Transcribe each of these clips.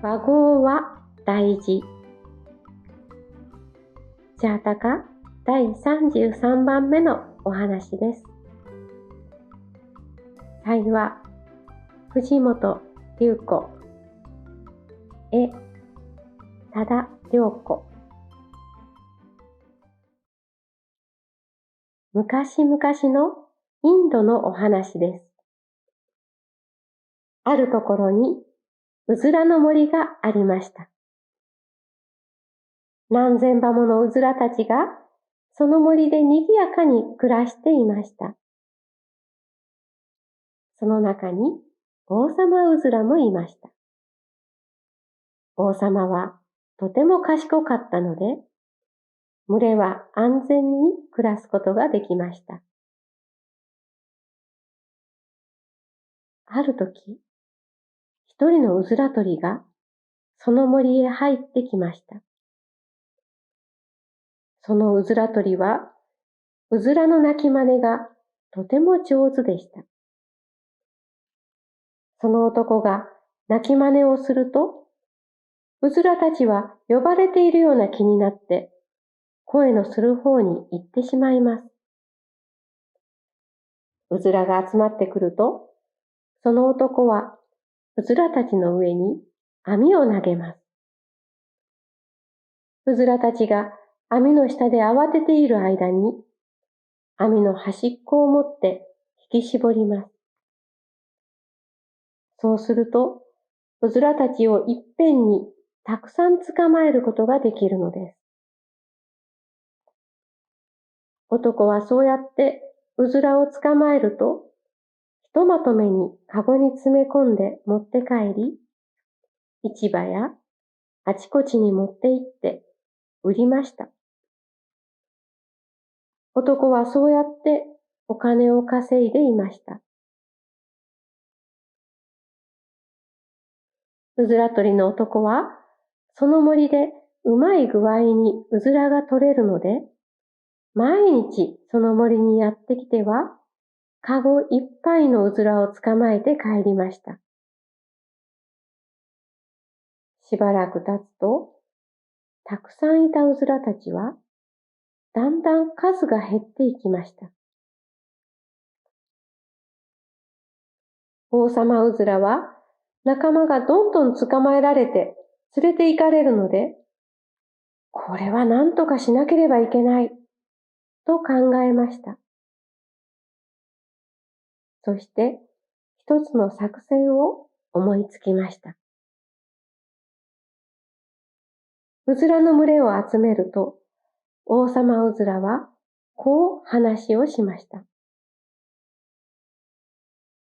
和合は大事。ジャータカ第33番目のお話です。題は藤本隆子、絵多田良子。昔々のインドのお話です。あるところにうずらの森がありました。何千羽ものうずらたちがその森で賑やかに暮らしていました。その中に王様うずらもいました。王様はとても賢かったので、群れは安全に暮らすことができました。あるとき、一人のうずら鳥がその森へ入ってきました。そのうずら鳥は、うずらの鳴き真似がとても上手でした。その男が鳴き真似をすると、うずらたちは呼ばれているような気になって、声のする方に行ってしまいます。うずらが集まってくると、その男はうずらたちの上に網を投げます。うずらたちが網の下で慌てている間に、網の端っこを持って引き絞ります。そうすると、うずらたちをいっぺんにたくさん捕まえることができるのです。男はそうやってうずらを捕まえると、ひとまとめにかごに詰め込んで持って帰り、市場やあちこちに持って行って売りました。男はそうやってお金を稼いでいました。うずら取りの男は、その森でうまい具合にうずらが取れるので、毎日その森にやってきては、かごいっぱいのうずらを捕まえて帰りました。しばらく経つと、たくさんいたうずらたちは、だんだん数が減っていきました。王様うずらは、仲間がどんどん捕まえられて連れて行かれるので、これは何とかしなければいけない、と考えました。そして、一つの作戦を思いつきました。うずらの群れを集めると、王様うずらは、こう話をしました。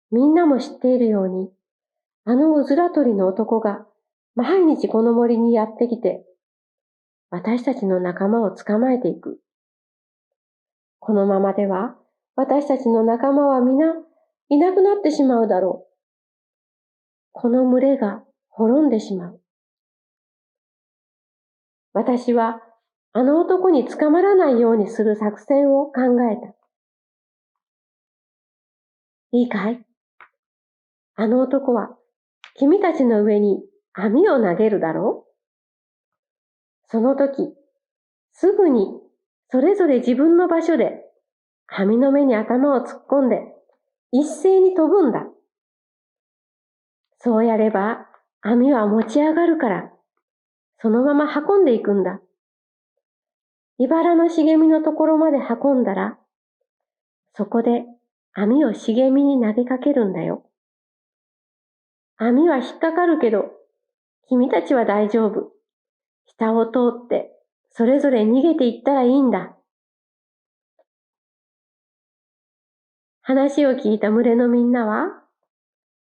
みんなも知っているように、あのうずら取りの男が毎日この森にやってきて、私たちの仲間を捕まえていく。このままでは、私たちの仲間は皆いなくなってしまうだろう。この群れが滅んでしまう。私はあの男に捕まらないようにする作戦を考えた。いいかい？あの男は君たちの上に網を投げるだろう？その時、すぐにそれぞれ自分の場所で網の目に頭を突っ込んで一斉に飛ぶんだ。そうやれば網は持ち上がるから、そのまま運んでいくんだ。茨の茂みのところまで運んだら、そこで網を茂みに投げかけるんだよ。網は引っかかるけど、君たちは大丈夫。下を通って、それぞれ逃げていったらいいんだ。話を聞いた群れのみんなは、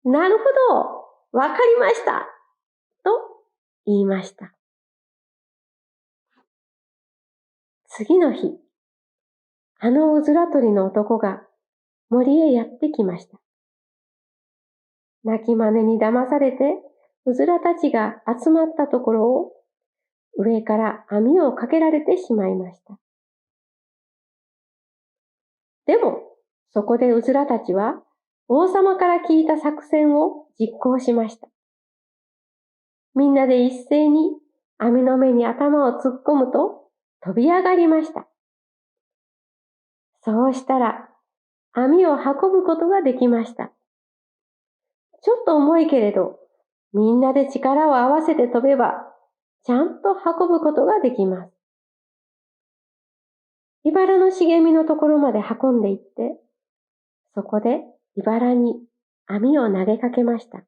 なるほど、わかりました、と言いました。次の日、あのうずら取りの男が森へやってきました。鳴き真似に騙されて、うずらたちが集まったところを上から網をかけられてしまいました。でも、そこでうずらたちは王様から聞いた作戦を実行しました。みんなで一斉に網の目に頭を突っ込むと飛び上がりました。そうしたら網を運ぶことができました。ちょっと重いけれど、みんなで力を合わせて飛べば、ちゃんと運ぶことができます。茨の茂みのところまで運んでいって、そこで茨に網を投げかけました。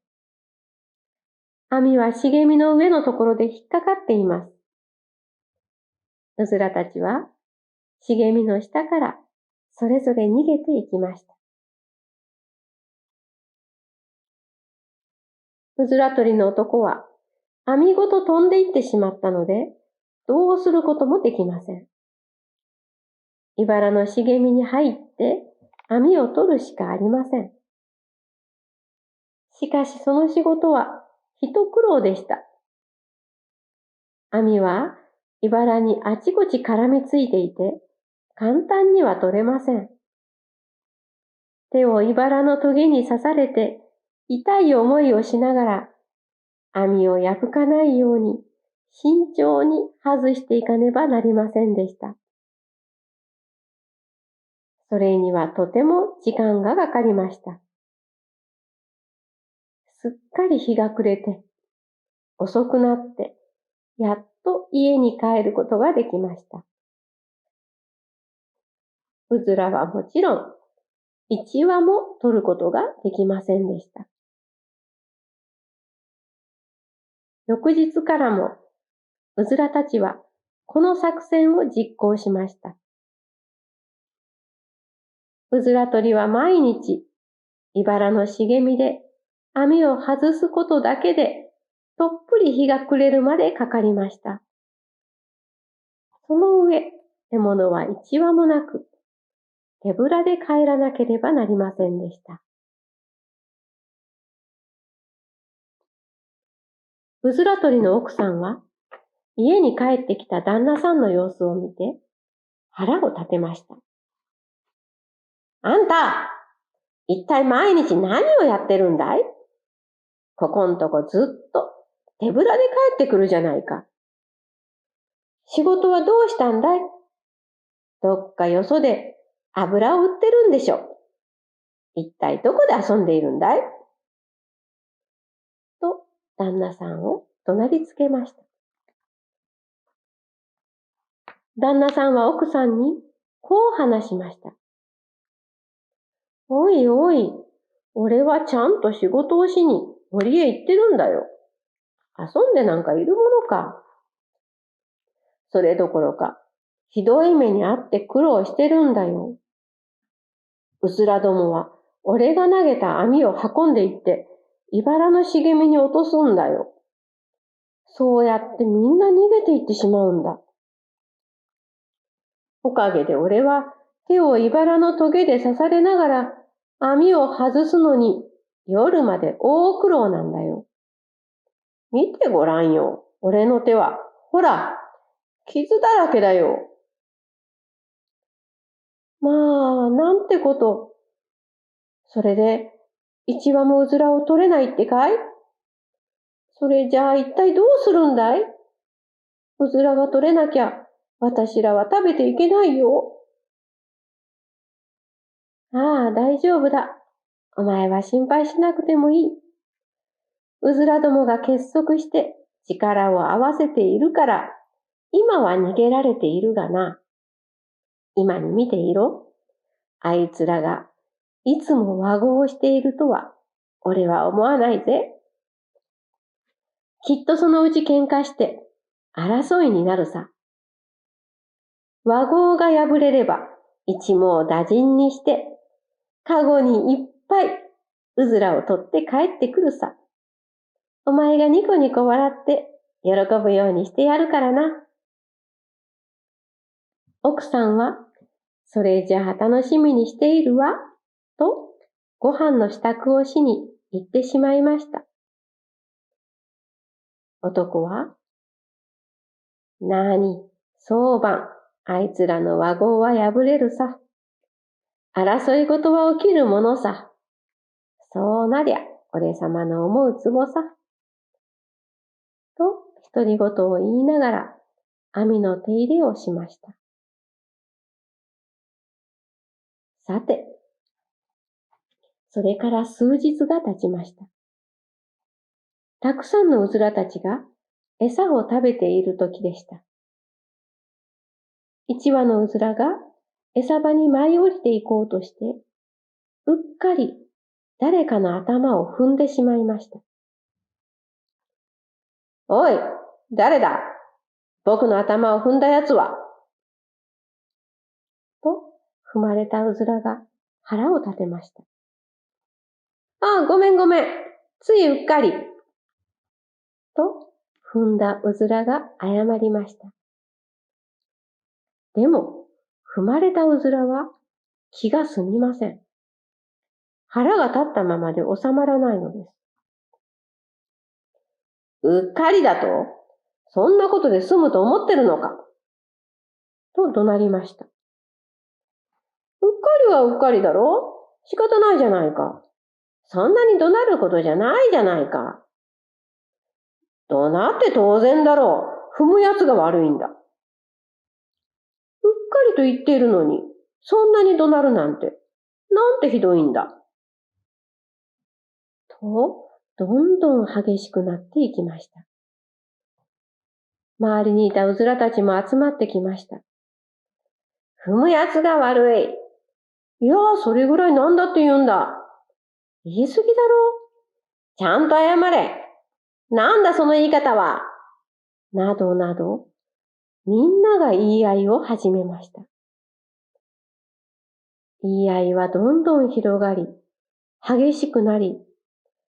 網は茂みの上のところで引っかかっています。うずらたちは茂みの下からそれぞれ逃げていきました。うずら取りの男は網ごと飛んでいってしまったので、どうすることもできません。茨の茂みに入って網を取るしかありません。しかしその仕事は一苦労でした。網は茨にあちこち絡みついていて、簡単には取れません。手を茨のトゲに刺されて痛い思いをしながら、網を破かないように慎重に外していかねばなりませんでした。それにはとても時間がかかりました。すっかり日が暮れて、遅くなって、やっと家に帰ることができました。うずらはもちろん、一羽も取ることができませんでした。翌日からも、うずらたちはこの作戦を実行しました。うずら取りは毎日、茨の茂みで網を外すことだけで、とっぷり日が暮れるまでかかりました。その上、獲物は一羽もなく、手ぶらで帰らなければなりませんでした。うずら取りの奥さんは、家に帰ってきた旦那さんの様子を見て、腹を立てました。あんた、一体毎日何をやってるんだい？ここんとこずっと手ぶらで帰ってくるじゃないか。仕事はどうしたんだい？どっかよそで油を売ってるんでしょ。一体どこで遊んでいるんだい？と旦那さんを怒鳴りつけました。旦那さんは奥さんにこう話しました。おいおい、俺はちゃんと仕事をしに森へ行ってるんだよ。遊んでなんかいるものか。それどころか、ひどい目にあって苦労してるんだよ。うずらどもは、俺が投げた網を運んでいって、茨の茂みに落とすんだよ。そうやってみんな逃げていってしまうんだ。おかげで俺は手を茨のトゲで刺されながら網を外すのに夜まで大苦労なんだよ。見てごらんよ。俺の手は。ほら、傷だらけだよ。まあ、なんてこと。それで、一羽もうずらを取れないってかい？それじゃあ一体どうするんだい？うずらが取れなきゃ、私らは食べていけないよ。ああ、大丈夫だ。お前は心配しなくてもいい。うずらどもが結束して力を合わせているから、今は逃げられているがな。今に見ていろ。あいつらがいつも和合しているとは、俺は思わないぜ。きっとそのうち喧嘩して争いになるさ。和合が破れれば一網打尽にして、かごにいっぱいうずらを取って帰ってくるさ。お前がニコニコ笑って喜ぶようにしてやるからな。奥さんは、それじゃあ楽しみにしているわ、とご飯の支度をしに行ってしまいました。男は、なに、そうばん、あいつらの和合は破れるさ。争い事は起きるものさ。そうなりゃ、俺様の思うつぼさ。独り言を言いながら網の手入れをしました。さて、それから数日が経ちました。たくさんのうずらたちが餌を食べている時でした。一羽のうずらが餌場に舞い降りていこうとして、うっかり誰かの頭を踏んでしまいました。おい、誰だ？僕の頭を踏んだやつは？と踏まれたうずらが腹を立てました。ああ、ごめん。ついうっかり。と踏んだうずらが謝りました。でも、踏まれたうずらは気が済みません。腹が立ったままで収まらないのです。うっかりだと？そんなことで済むと思ってるのか？と怒鳴りました。うっかりはうっかりだろ？仕方ないじゃないか。そんなに怒鳴ることじゃないじゃないか。怒鳴って当然だろう。踏むやつが悪いんだ。うっかりと言っているのに、そんなに怒鳴るなんて、なんてひどいんだ。と、どんどん激しくなっていきました。周りにいたうずらたちも集まってきました。踏むやつが悪い。いやそれぐらいなんだって言うんだ。言い過ぎだろ。ちゃんと謝れ。なんだその言い方は。などなど、みんなが言い合いを始めました。言い合いはどんどん広がり、激しくなり、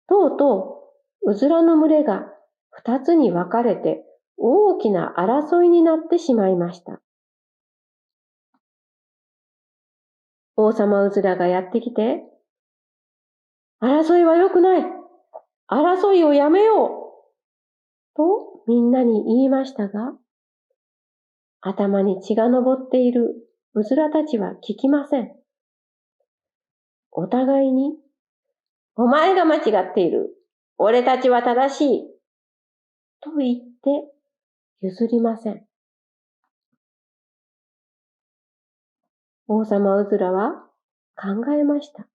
とうとううずらの群れが二つに分かれて大きな争いになってしまいました。王様うずらがやってきて、争いは良くない。争いをやめよう。とみんなに言いましたが、頭に血が昇っているうずらたちは聞きません。お互いに、お前が間違っている。俺たちは正しい。と言って譲りません。王様うずらは考えました。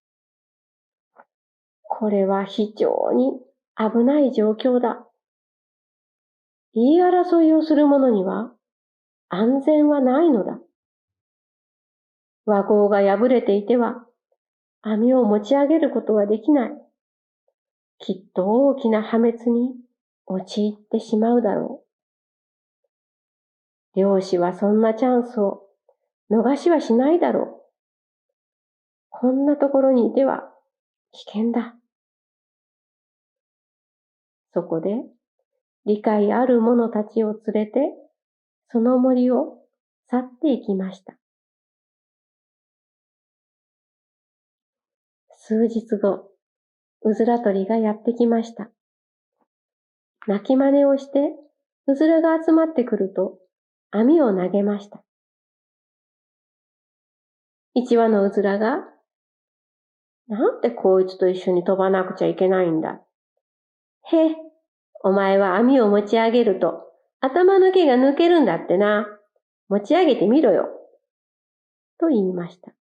これは非常に危ない状況だ。言い争いをする者には安全はないのだ。和合が破れていては網を持ち上げることはできない。きっと大きな破滅に陥ってしまうだろう。漁師はそんなチャンスを逃しはしないだろう。こんなところにいては危険だ。そこで理解ある者たちを連れてその森を去っていきました。数日後、うずら鳥がやってきました。鳴き真似をして、うずらが集まってくると、網を投げました。一羽のうずらが、なんでこいつと一緒に飛ばなくちゃいけないんだ。へえ、お前は網を持ち上げると、頭の毛が抜けるんだってな。持ち上げてみろよ。と言いました。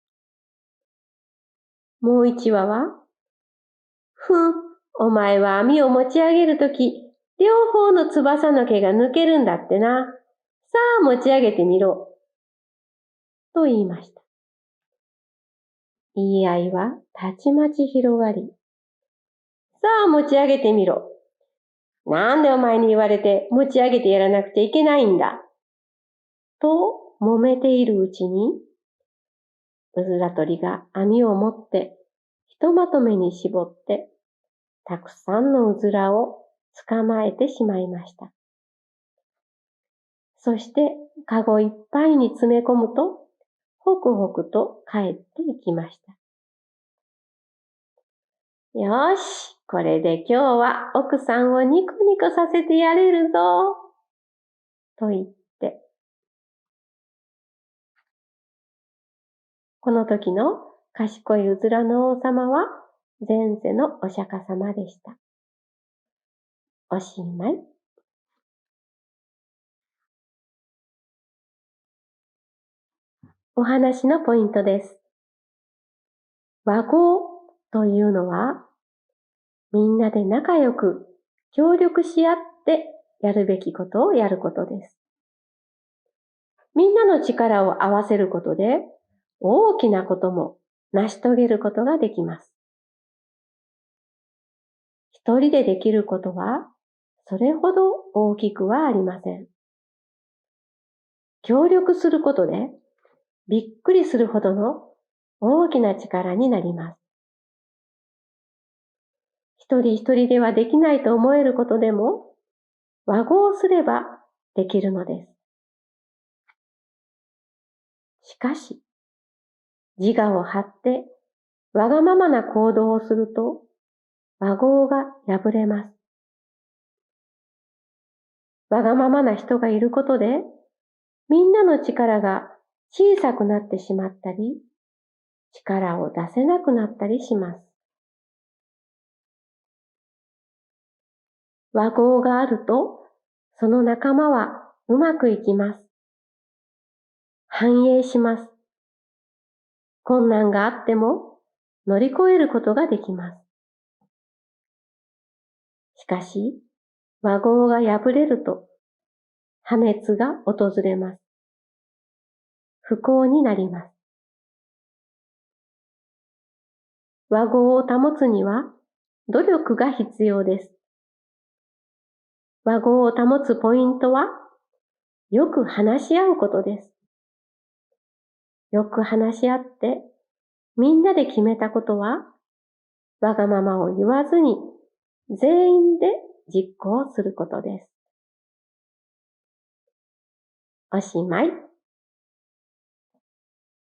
もう一羽は、お前は網を持ち上げるとき、両方の翼の毛が抜けるんだってな。さあ持ち上げてみろ。と言いました。言い合いはたちまち広がり。さあ持ち上げてみろ。なんでお前に言われて持ち上げてやらなくちゃいけないんだ。と揉めているうちに、うずら鳥が網を持ってひとまとめに絞って、たくさんのうずらを捕まえてしまいました。そして、かごいっぱいに詰め込むと、ほくほくと帰っていきました。よーし、これで今日は奥さんをニコニコさせてやれるぞ。と言って、この時の賢いうずらの王様は前世のお釈迦様でした。おしまい。お話のポイントです。和合というのは、みんなで仲良く協力し合ってやるべきことをやることです。みんなの力を合わせることで、大きなことも成し遂げることができます。一人でできることは、それほど大きくはありません。協力することで、びっくりするほどの大きな力になります。一人一人ではできないと思えることでも、和合すればできるのです。しかし、自我を張ってわがままな行動をすると、和合が破れます。わがままな人がいることで、みんなの力が小さくなってしまったり、力を出せなくなったりします。和合があると、その仲間はうまくいきます。繁栄します。困難があっても乗り越えることができます。しかし、和合が破れると、破滅が訪れます。不幸になります。和合を保つには努力が必要です。和合を保つポイントは、よく話し合うことです。よく話し合って、みんなで決めたことは、わがままを言わずに、全員で実行することです。おしまい。